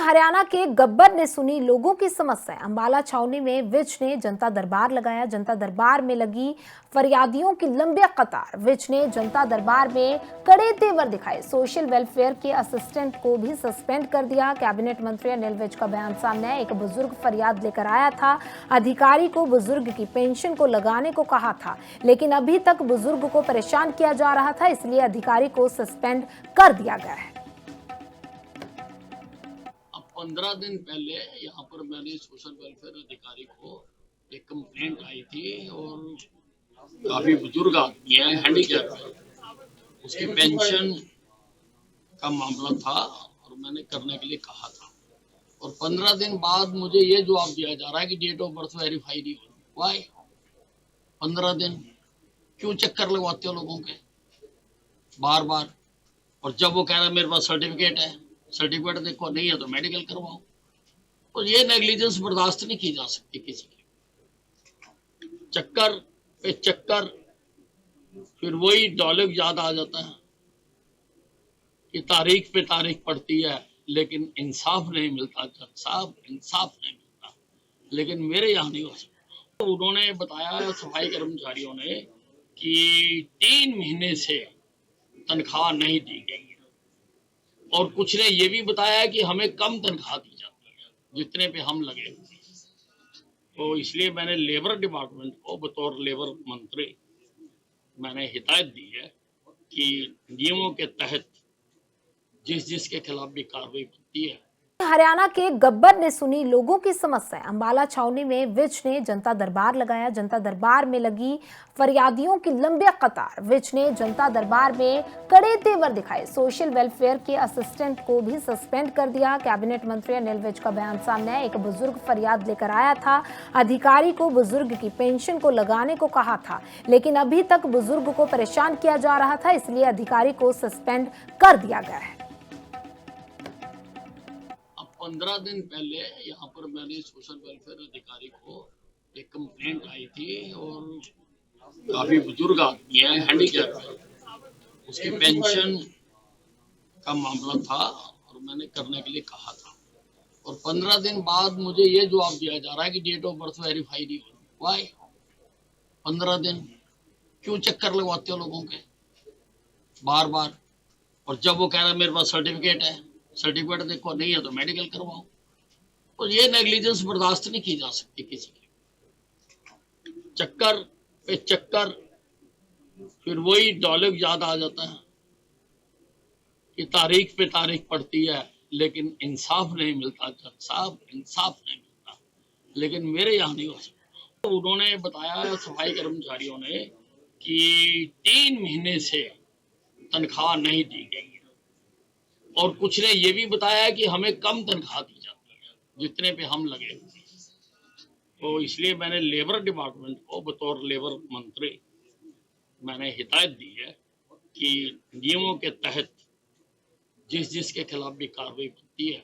हरियाणा के गब्बर ने सुनी लोगों की समस्याएं। अंबाला छावनी में विज ने जनता दरबार लगाया। जनता दरबार में लगी फरियादियों की लंबी कतार। विज ने जनता दरबार में कड़े तेवर दिखाए। सोशल वेलफेयर के असिस्टेंट को भी सस्पेंड कर दिया। कैबिनेट मंत्री अनिल विज का बयान सामने आया। एक बुजुर्ग फरियाद लेकर आया था। अधिकारी को बुजुर्ग की पेंशन को लगाने को कहा था, लेकिन अभी तक बुजुर्ग को परेशान किया जा रहा था, इसलिए अधिकारी को सस्पेंड कर दिया गया है। 15 दिन पहले यहाँ पर मैंने सोशल वेलफेयर अधिकारी को एक कंप्लेंट आई थी और काफी बुजुर्ग आदमी है, हैंडीकैप है, उसकी पेंशन का मामला था और मैंने करने के लिए कहा था। और 15 दिन बाद मुझे ये जवाब दिया जा रहा है कि डेट ऑफ बर्थ वेरीफाई नहीं हो रही। वाई 15 दिन क्यों चक्कर लगवाते हो लोगों के बार बार? और जब वो कह रहा है मेरे पास सर्टिफिकेट है, सर्टिफिकेट देखो, नहीं है तो मेडिकल करवाओ। तो ये नेग्लिजेंस बर्दाश्त नहीं की जा सकती किसी की। चक्कर पे चक्कर, फिर वही डायलॉग याद आ जाता है कि तारीख पे तारीख पड़ती है लेकिन इंसाफ नहीं मिलता। जज साहब, इंसाफ नहीं मिलता, लेकिन मेरे यहाँ नहीं हो सकता। तो उन्होंने बताया, सफाई कर्मचारियों ने, कि 3 महीने से तनख्वाह नहीं दी गई है और कुछ ने ये भी बताया कि हमें कम तनख्वाह दी जाती है जितने पे हम लगे हुए। तो इसलिए मैंने लेबर डिपार्टमेंट को बतौर लेबर मंत्री मैंने हिदायत दी है कि नियमों के तहत जिसके खिलाफ भी कार्रवाई बनती है। हरियाणा के गब्बर ने सुनी लोगों की समस्याएं। अंबाला छावनी में विज ने जनता दरबार लगाया। जनता दरबार में लगी फरियादियों की लंबी कतार। विज ने जनता दरबार में कड़े तेवर दिखाए। सोशल वेलफेयर के असिस्टेंट को भी सस्पेंड कर दिया। कैबिनेट मंत्री अनिल विज का बयान सामने आया। एक बुजुर्ग फरियाद लेकर आया था। अधिकारी को बुजुर्ग की पेंशन को लगाने को कहा था, लेकिन अभी तक बुजुर्ग को परेशान किया जा रहा था, इसलिए अधिकारी को सस्पेंड कर दिया गया है। 15 दिन पहले यहाँ पर मैंने सोशल वेलफेयर अधिकारी को एक कंप्लेंट आई थी और काफी बुजुर्ग आदमी है, हैंडीकैप है, उसकी पेंशन का मामला था और मैंने करने के लिए कहा था। और 15 दिन बाद मुझे ये जवाब दिया जा रहा है कि डेट ऑफ बर्थ वेरीफाई नहीं हो रही। वाई 15 दिन क्यों चक्कर लगवाते हो लोगों के बार बार? और जब वो कह रहा है मेरे पास सर्टिफिकेट है, सर्टिफिकेट देखो, नहीं है तो मेडिकल करवाओ। तो ये नेग्लिजेंस बर्दाश्त नहीं की जा सकती किसी की। चक्कर पे चक्कर, फिर वही डायलॉग याद आ जाता है कि तारीख पे तारीख पड़ती है लेकिन इंसाफ नहीं मिलता। जज साहब, इंसाफ नहीं मिलता, लेकिन मेरे यहाँ नहीं हो सकता। तो उन्होंने बताया, सफाई कर्मचारियों ने, कि 3 महीने से तनख्वाह नहीं दी गई है और कुछ ने ये भी बताया कि हमें कम तनख्वाह दी जाती है जितने पे हम लगे हुए। तो इसलिए मैंने लेबर डिपार्टमेंट को बतौर लेबर मंत्री मैंने हिदायत दी है कि नियमों के तहत जिसके खिलाफ भी कार्रवाई बनती है